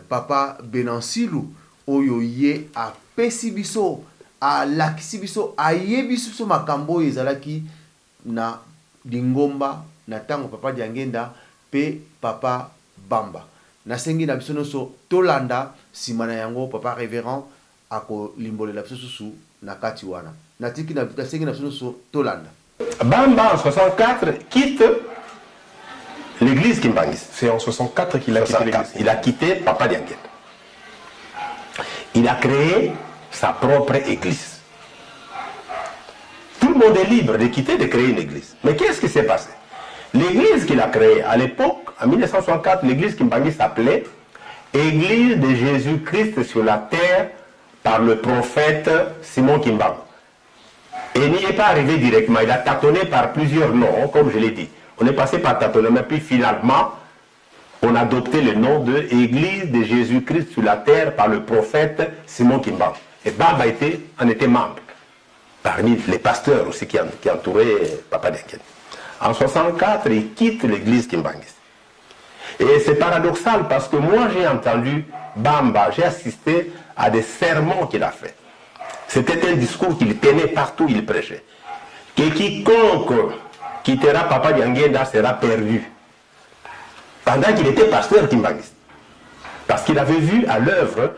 papa Benansilu oyo ye apesi biso alakisi biso ayebi biso makambo ezalaki na Lingomba na tango papa Diangenda pe papa Bamba nasengi na biso nyonso tolanda simana yango papa révérend ako limbolela biso susu na kati wana natiki na nasengi na biso nyonso tolanda. Bamba en 64 quitte l'église Kimbangis. C'est en 64 qu'il a quitté l'église. Il a quitté Papa Diangenda. Il a créé sa propre église. Tout le monde est libre de quitter, de créer une église. Mais qu'est-ce qui s'est passé? L'église qu'il a créée à l'époque, en 1964, l'église Kimbangis s'appelait Église de Jésus-Christ sur la terre par le prophète Simon Kimbangu. Et n'y est pas arrivé directement, il a tâtonné par plusieurs noms, comme je l'ai dit. On est passé par tâtonnement, puis finalement, on a adopté le nom de Église de Jésus-Christ sur la terre par le prophète Simon Kimbangu. Et Bamba en était membre, parmi les pasteurs aussi qui entouraient Papa Dianguenda. En 1964, il quitte l'église kimbanguiste. Et c'est paradoxal parce que moi j'ai entendu Bamba, j'ai assisté à des sermons qu'il a fait. C'était un discours qu'il tenait partout où il prêchait. Que quiconque quittera Papa Dianguenda sera perdu. Pendant qu'il était pasteur kimbanguiste. Parce qu'il avait vu à l'œuvre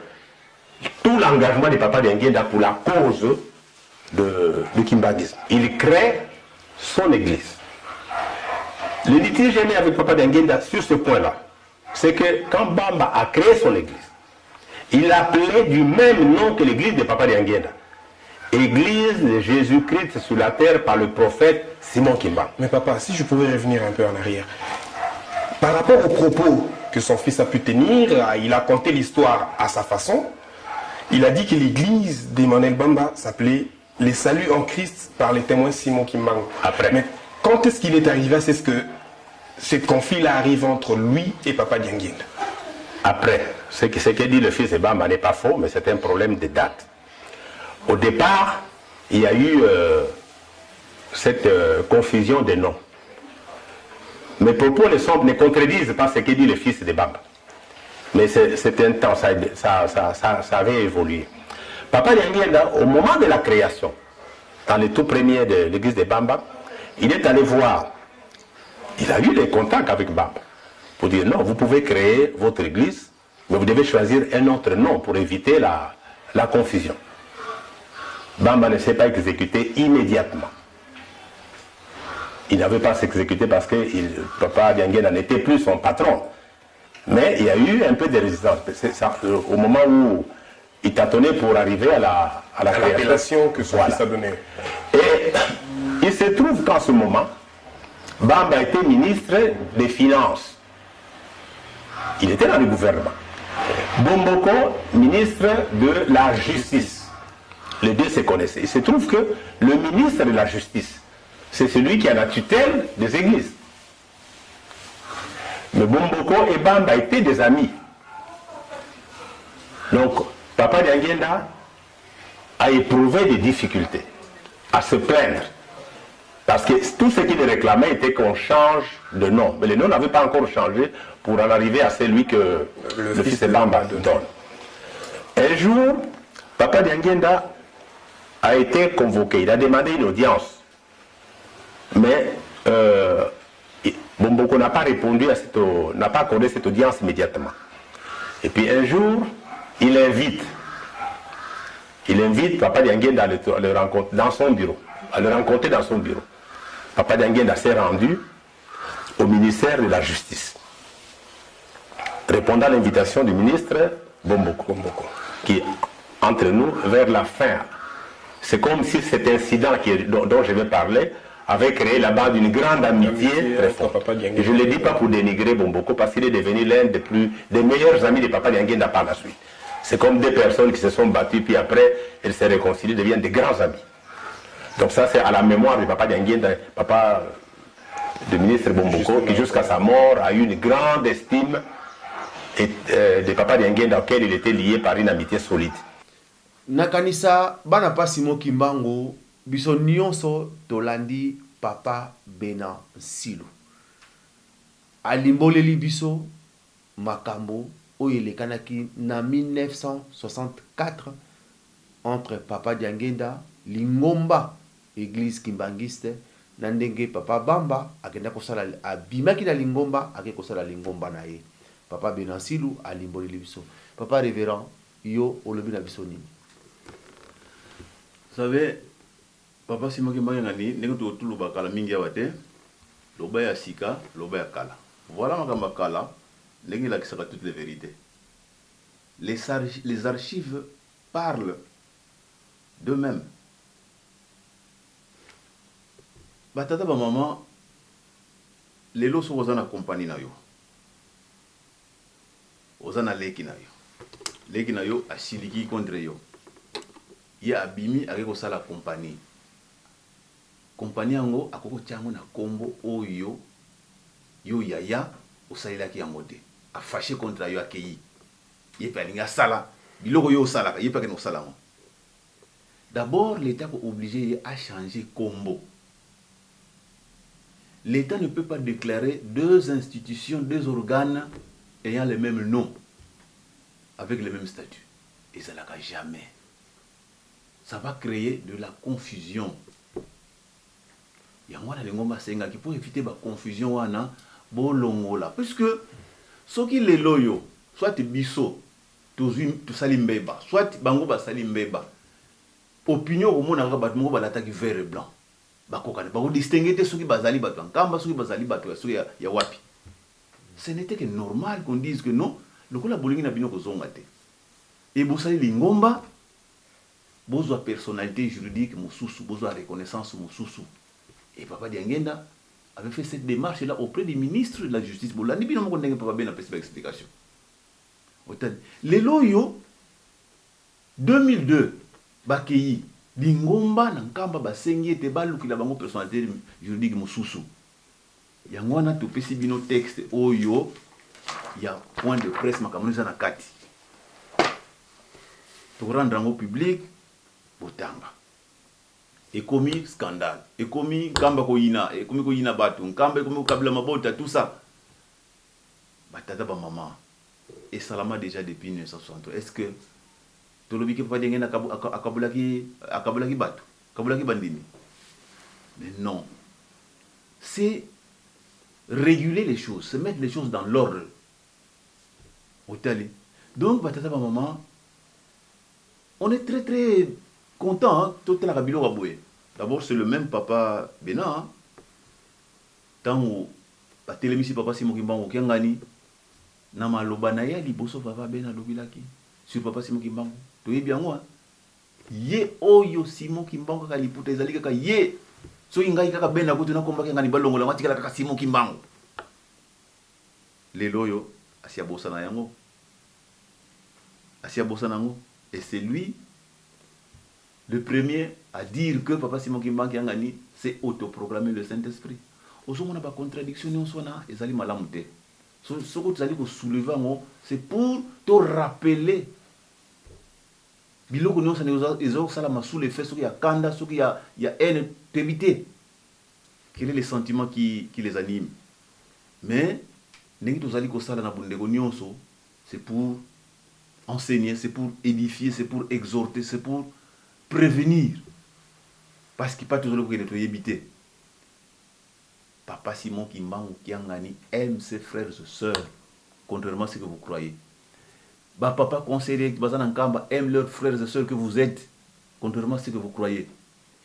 tout l'engagement de Papa Dianguenda pour la cause du kimbanguisme. Il crée son église. Le litige est né avec Papa Dianguenda sur ce point-là. C'est que quand Bamba a créé son église, il l'appelait du même nom que l'église de Papa Dianguenda. Église de Jésus-Christ sur la terre par le prophète Simon Kimbangu. Mais papa, si je pouvais revenir un peu en arrière. Par rapport aux propos que son fils a pu tenir, il a conté l'histoire à sa façon. Il a dit que l'église d'Emmanuel Bamba s'appelait Les Saluts en Christ par les témoins Simon Kimbangu. Après. Mais quand est-ce qu'il est arrivé à ce que ce conflit-là arrive entre lui et Papa Dianguenda? Après, ce que dit le fils de Bamba n'est pas faux, mais c'est un problème de date. Au départ, il y a eu cette confusion des noms. Mes propos ne contredisent pas ce que dit le fils de Bamba. Mais c'est un temps, ça avait évolué. Papa Dianguenda, au moment de la création, dans les tout premiers de l'église de Bamba, il est allé voir, il a eu des contacts avec Bamba, pour dire non, vous pouvez créer votre église, mais vous devez choisir un autre nom pour éviter la confusion. Bamba ne s'est pas exécuté immédiatement. Il n'avait pas à s'exécuter parce que Papa Dianguenda n'était plus son patron. Mais il y a eu un peu de résistance. Au moment où il tâtonnait pour arriver à la révélation que son fils a donnée. Et il se trouve qu'en ce moment, Bamba était ministre des Finances. Il était dans le gouvernement. Bomboko, ministre de la Justice. Les deux se connaissaient. Il se trouve que le ministre de la Justice, c'est celui qui a la tutelle des églises. Mais Bomboko et Bamba étaient des amis. Donc, Papa Dianguenda a éprouvé des difficultés, à se plaindre. Parce que tout ce qu'il réclamait était qu'on change de nom. Mais le nom n'avait pas encore changé pour en arriver à celui que le fils de Bamba donne. Un jour, Papa Dianguenda a été convoqué. Il a demandé une audience. Mais Bomboko n'a pas répondu n'a pas accordé cette audience immédiatement. Et puis un jour, il invite Papa Dianguenda à le rencontrer dans son bureau, à le rencontrer dans son bureau. Papa Dianguenda s'est rendu au ministère de la Justice, répondant à l'invitation du ministre Bomboko, qui, entre nous, vers la fin, c'est comme si cet incident dont je vais parler avait créé là-bas une grande amitié très forte. Et je ne le dis pas pour dénigrer Bomboko, parce qu'il est devenu l'un des meilleurs amis de Papa Dianguenda par la suite. C'est comme deux personnes qui se sont battues, puis après, elles se réconcilient, deviennent des grands amis. Donc ça, c'est à la mémoire de Papa Dianguenda, papa du ministre Bomboko, qui jusqu'à sa mort a eu une grande estime de Papa Dianguenda, auquel il était lié par une amitié solide. Nakanisa, bana pa Simon Kimbangu, biso nyonso tolandi Papa Bena Nsilu. Alimboleli biso makambo oyelekanaki na 1964 entre Papa Dianguenda, Lingomba, église kimbangiste, na ndenge Papa Bamba akenda kosala abimaki na Lingomba ake kosala Lingomba na ye. Papa Bena Nsilu alimboleli biso. Papa révérend, yo olobi na biso nini? Vous savez, Papa Simon Kimbangu ngani ndenge to loba kala mingi ya wate, loba ya sika, loba ya kala. Voilà makamba kala, ndenge la kisaka toutes les vérités. Les archives parlent d'eux-mêmes. Batata ba maman, lelo so ozana compagnie na yo. Ozana leki na yo. Leki na yo asiliki contre yo. ye abimi akeko sala compagnie yango akoko tiango na kombo oyo yo yaya osalelaki yango te afâché contre yo akei ye pe alingi asala biloko yo osalaka ye pe akende kosala yango. D'abord l'État est obligé à changer combo. L'État ne peut pas déclarer deux institutions, deux organes ayant le même nom, avec le même statut. Et ça n'a jamais. Ça va créer de la confusion. Il y a un lengomba senga qui pour éviter la confusion wana bolongola puisque ceux qui les loyo soit biso tout salimbeba soit bango ba salimbeba opinion au monde nga bat mo ba l'attaque vert et blanc bakokana ba distinguer te ceux qui bazali bat kamba ceux qui bazali bat ceux ya wapi. Ce n'était que normal qu'on dise que non le ko la bolingi na bino ko zonga te et bo sali lingomba bozo personnalité juridique mususu bozo reconnaissance mususu. Et Papa Diangenda avait fait cette démarche-là auprès du ministre de la Justice. Bon, là, nous avons dit que Papa Ben a fait cette explication. Les loyaux, 2002, Bakei, Lingomba, Nankamba, Basengi, Tebalu, qui a une personnalité juridique, Moussoussou. Il y a un petit bino texte, Oyo, il y a point de presse, Makamouni Zanakati. Pour rendre en public, Botamba. Et commis scandale, et commis kamba koyina, et commis koyina batu, kamba et commis kabla mabota, tout ça. Batata ba maman. Et Salama déjà depuis 1963. Est-ce que tout le monde qui peut dire akabulaki batu, akabulaki bandini? Mais non. C'est réguler les choses, c'est mettre les choses dans l'ordre. Donc batata ba maman, on est très très content, tout est là. D'abord, c'est le même papa Bena. Tant où la télévision papa Simon Kimbango Kiangani, Nama Lobanaya, Liboso papa Bena Lobilaki, sur papa Simon Kimbango. Tu es bien moi. Ye oyo Simon Kimbango Kalipute Zalika ye. So ingai kaka Bena Kutuna Komba Kiangani Balongo, la Matika Kaka Simon Kimbango. Les loyo, Asia Bosana Yango. Asia Bosanango. Et c'est lui le premier à dire que Papa Simon Kimbango Kiangani c'est autoproclamé le Saint-Esprit. Au moment où on a pas contradiction, on a et ça malamute. Ce que tu as dit que soulever, c'est pour te rappeler. Biloko nous ça ça la sous les faits, ce qu'il y a kanda, ce qu'il y a haine, t'éviter. Quel est le sentiment qui les anime? Mais n'est-ce que ça na bundego nyonso, c'est pour enseigner, c'est pour édifier, c'est pour exhorter, c'est pour prévenir. Parce qu'il n'y a pas toujours le problème de éviter. Papa Simon Kimbango Kiangani aime ses frères et sœurs, contrairement à ce que vous croyez. Papa conseiller Bazan Nkamba aime leurs frères et sœurs que vous êtes, contrairement à ce que vous croyez.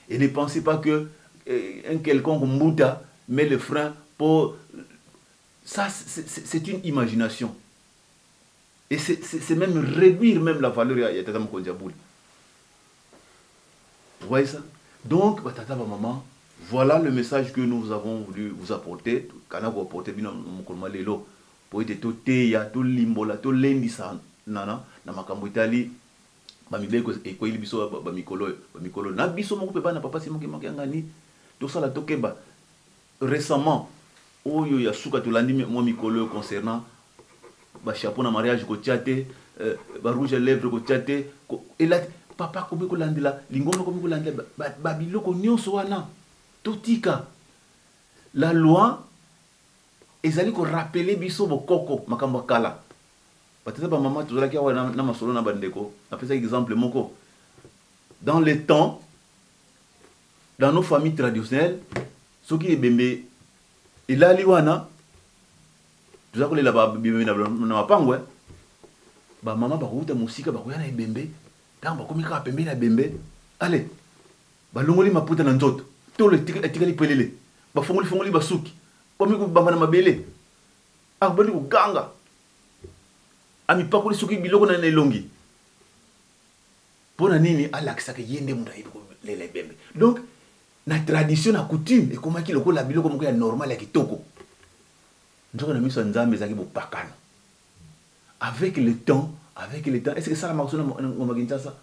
Et ne pensez pas que un quelconque Mouta met le frein pour... Ça, c'est une imagination. Et c'est même réduire même la valeur de Tata Mkondiabouli. Vous voyez ça? Donc, tata, maman, voilà le message que nous avons voulu vous apporter. Kana vous apporter bien mon lelo pour être tout teya, tout limbola, tout lendisa nana na makambo itali ba mibeko e ko ilibiso ba mikolo na biso moko pe na papa Simon Kimbango ngani to sala to keba récemment oyo ya suka to landi mo mikolo concernant ba chapeau na mariage ko tiate ba rouge à lèvres ko tiate et là papa kobe ko landela lingono kobe ko landela ba biloko nyonso wana totika la loi ezali ko rappeler biso bokoko makambo kala peut-être ba maman tozala ki awa na masolo na bandeko na pesa exemple moko dans les temps dans nos familles traditionnelles soki ebembe ilali wana tozala kolela ba bimbe na mapango ba mama ba kuta musika ba kuyana ebembe tamba komi ka pembe na bembe allez ba longoli maputa na nzoto to le tikali pelele ba fongoli basuki komi ko bamba na mabele akbali ko ganga ami pakoli suki biloko na elongi pona nini alakisa ke yende munda ibo lele bembe. Donc na tradition na coutume et comment ki loko la biloko moko ya normal ya kitoko ndoko na miso nzambe zaki bo pakano avec le temps est-ce que ça la marche na Kinshasa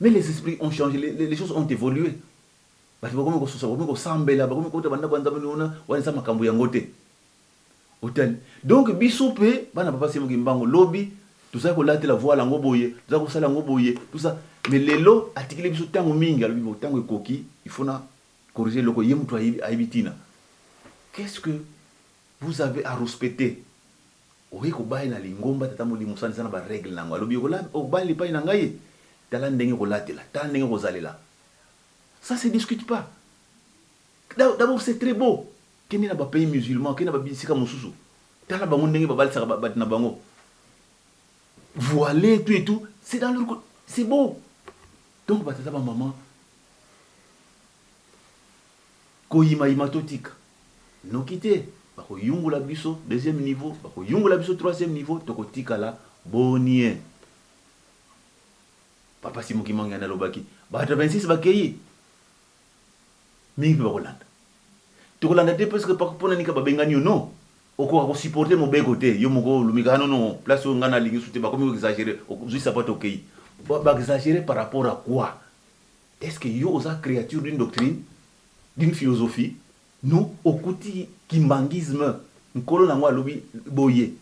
Mais les esprits ont changé, les choses ont évolué. Donc biso pe bana papa simo kimbango lobby tout ça ko latela voile ngo boye tout ça ko sala ngo boye tout ça mais lelo atikile biso tango mingi alobi bo tango ekoki il faut na corriger loko yemtu ayibitina. Qu'est-ce que vous avez à respecter? Oye ko baye na lingomba tata mo limusani sana ba règle nango alobi ko la o baye pa ina ngai tala ndenge ko latela tala ndenge ko zalela. Ça se discute pas. D'abord c'est très beau. Keni na ba pays musulman, keni na ba bisika mususu. Tala bango ndenge ba balisa ba na bango. Voilé tout et tout, c'est dans leur c'est beau. Donc ba tata ba maman ko ima totika. No kité, ba ko yungula biso deuxième niveau, ba ko yungula biso troisième niveau, to ko tikala bonien. Papa Simo Kimanga na lobaki. Ba 26 ba keyi. Mingi ba kolanda. To kolanda te parce que pas pona nika ba bengani non. Oko ko supporter mo begote, yo moko lumika non place ngana lingi soute ba komi exagérer, ozui ça pas tokeyi. Ba exagérer par rapport à quoi? Est-ce que yo osa créature d'une doctrine, d'une philosophie? Nous okuti kimbangisme, nkolo na ngwa lobi boye.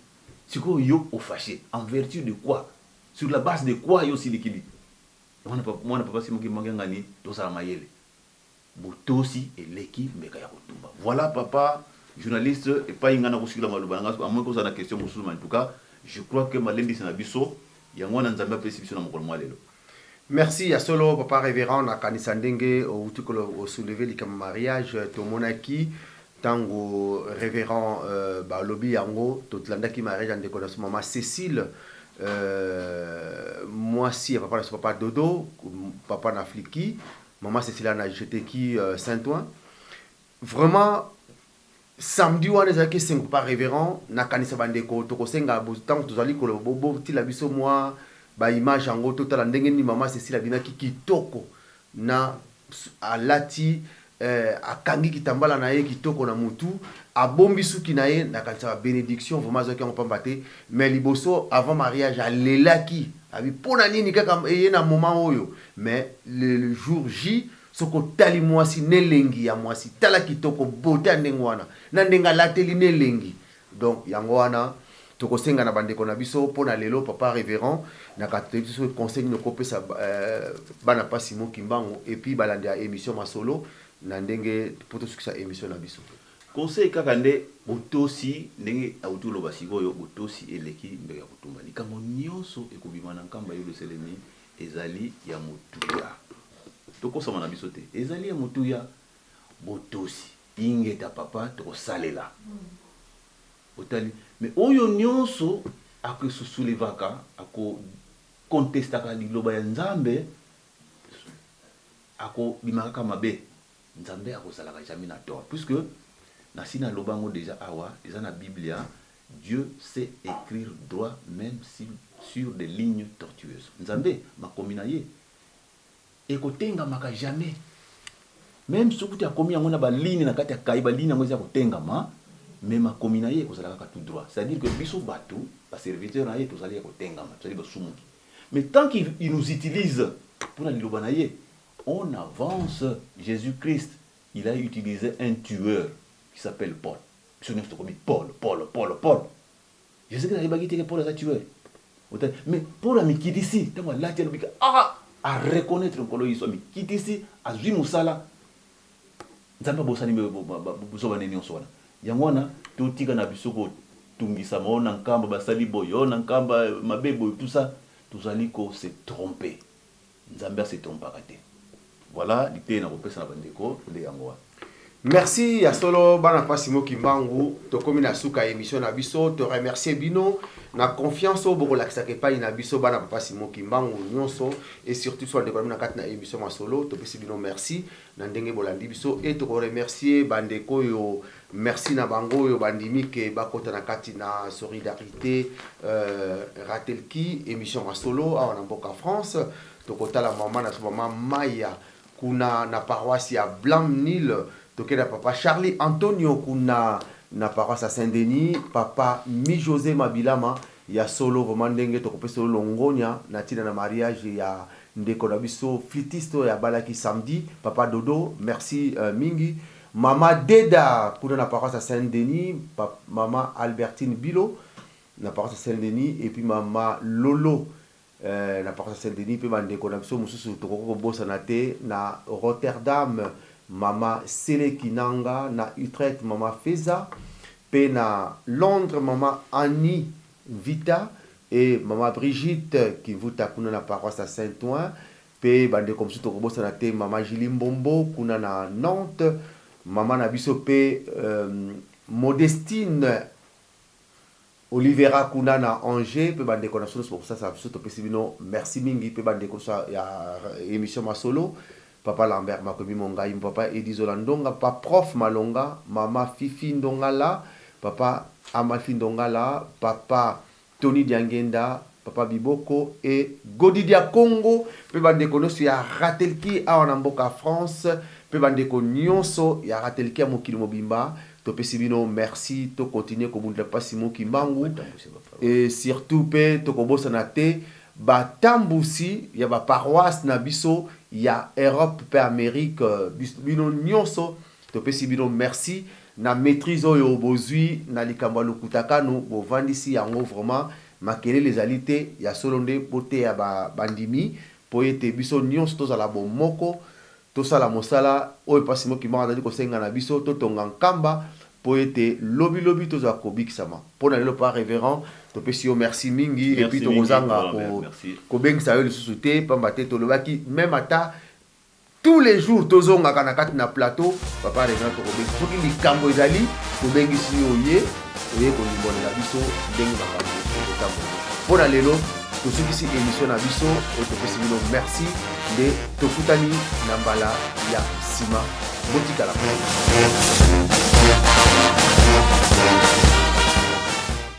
Siko yo o fâché en vertu de quoi? Sur la base de quoi yo silikili? Moi papa Simo Kimanga ngani to sa mayele. Botosi et l'équipe Mekaya Kotumba. Voilà papa, journaliste, et pas ingana kusukila malubanga, à moins que ça na question musulman. En tout cas, je crois que Malendi Senabiso, yangwana nzamba précipitation na mokolo mwalelo. Merci à solo papa révérend na kanisandenge au tukolo soulever les mariage tomonaki tango révérend ba lobby yango totlandaki mariage en décoration maman Cécile moi si papa Dodo papa Nafliki maman Cécile na jeté qui Saint-Ouen vraiment samedi wana ezalaki 5 par révérend na kanisa bandeko tokosenga tango tozali kolo bobo tila biso moi ba image yango totala ndenge ni maman Cécile abinaki kitoko na alati akangi kitambala na ye kitoko na mutu abombi suki na ye na kanisa bénédiction vraiment azaki yango pamba te mais liboso avant mariage alelaki abi pona nini kaka ye na moment oyo mais le jour J soko tali mwasi nelengi ya mwasi tala kitoko beauté ya ndenge wana na ndenge alateli nelengi donc yango wana tokosenga na bandeko na biso pona lelo papa révérend na kateli so conseil no kopesa bana pasi mo kimbango et puis balande ya émission masolo na ndenge poto sukisa émission na biso conseil kaka nde botosi ndenge autulo basikoyo botosi eleki mbeka kutumba likambo nyonso ekobima na nkamba yo leselemi ezali ya mutuya tokosama na biso te ezali ya mutuya botosi ingeta papa tokosalela otali mais oyo nyonso ako soulevaka ako contestaka liloba ya nzambe ako bimakaka mabe nzambe ako salaka jamais na tort puisque na sina lobango déjà awa eza na Biblia Dieu sait écrire droit même sur des lignes tortueuses nzambe makomi na ye ekotenga maka jamais même soki tu akomi yango na ba ligne na kati ya kai ba ligne yango eza kotengama mais makomi na ye ekozalaka tout droit c'est-à-dire que biso bato ba serviteur na ye tozali kotengama tozali basumuki mais tant qu'il nous utilise pour na liloba na ye on avance. Jésus-Christ il a utilisé un tueur qui s'appelle Paul. Paul. Jésus-Christ a dit que Paul est un tueur. Mais Paul a mis qui ici, à reconnaître un colo ici, qui ici, à Zimoussala. Nzamba bosani bozoba neni osona. Yangwana totika na bisoko tungisa mona nkamba basali boyo na nkamba mabebo tout ça, tozali ko se tromper. Nzamba se trompa kate. Voilà, l'idée na kopesa na bandeko de yangwa. Merci ya solo bana pasi mo kimbangu to komi na suka émission na biso te remercier bino na confiance au boko lakisa ke pa ina biso bana pasi mo kimbangu nyonso et surtout soit de na kat na émission ma solo to pesi bino merci na ndenge bolandi biso et to remercier bandeko yo merci na bango yo bandimi ke bakota na kati na solidarité ratelki émission ma solo a na mboka France to kota la maman na maman Maya kuna na paroisse ya Blanc Nil tokenda papa Charlie Antonio kuna na paroisse à Saint-Denis papa Mi José Mabilama ya solo vraiment ndenge tokopesa longonya na tina na mariage ya ndeko na biso flûtiste ya balaki samedi papa Dodo merci mingi mama Deda kuna na paroisse à Saint-Denis mama Albertine Bilo na paroisse à Saint-Denis et puis mama Lolo na paroisse à Saint-Denis pe bandeko na biso mususu tokoko bosa na te na Rotterdam mama Sele Kinanga na Utrecht mama Feza pe na Londres mama Annie Vita et maman Brigitte qui vous kuna na paroisse à Saint-Ouen pe bande comme surtout kobosa na te maman Julie Mbombo kuna na Nantes maman na biso pe Modestine Olivera kuna na Angers pe bande ko na solo pour ça surtout pesibino merci mingi pe bande ko ça ya émission ma solo papa Lambert Makomi Mongai papa Edizola Ndonga papa prof Malonga mama Fifi Ndongala papa Amafi Ndongala papa Tony Diangenda, Papa Biboko et Godidia Congo, pe bandeko noso ya ratelki a Namboka France, pe bandeko nyonso ya ratelki a mokili mobimba, to pesibino merci, to continuer ko bunda pasimo kimbangu et surtout pe to ko bosana te ba tambusi ya ba paroisse na biso ya Europe pe Amérique bino nyonso to pesibino merci. Na maîtrise oyo bozui na likambo lukutakano bovandisi yango vraiment makele les alités ya solonde bote ya bandimi po ete biso nyonso tozala bomoko tosala mosala oyo pasimo kimanga ndali kosenga na biso totonga nkamba po ete lobi tozala kobikisama pona lelo pa révérend topesi yo merci mingi et puis tokozanga ko bengisa yo lisusu te pamba te tolobaki même ata tous les jours tozonga kana kati na plateau papa révérend tokobengisa soki likambo ezali tobengisi yo ye oye kolimbolela biso ndenge makambo etambola mpona lelo tosukisi émission na biso oyo topesi bino merci nde tokutani na mbala ya nsima botikala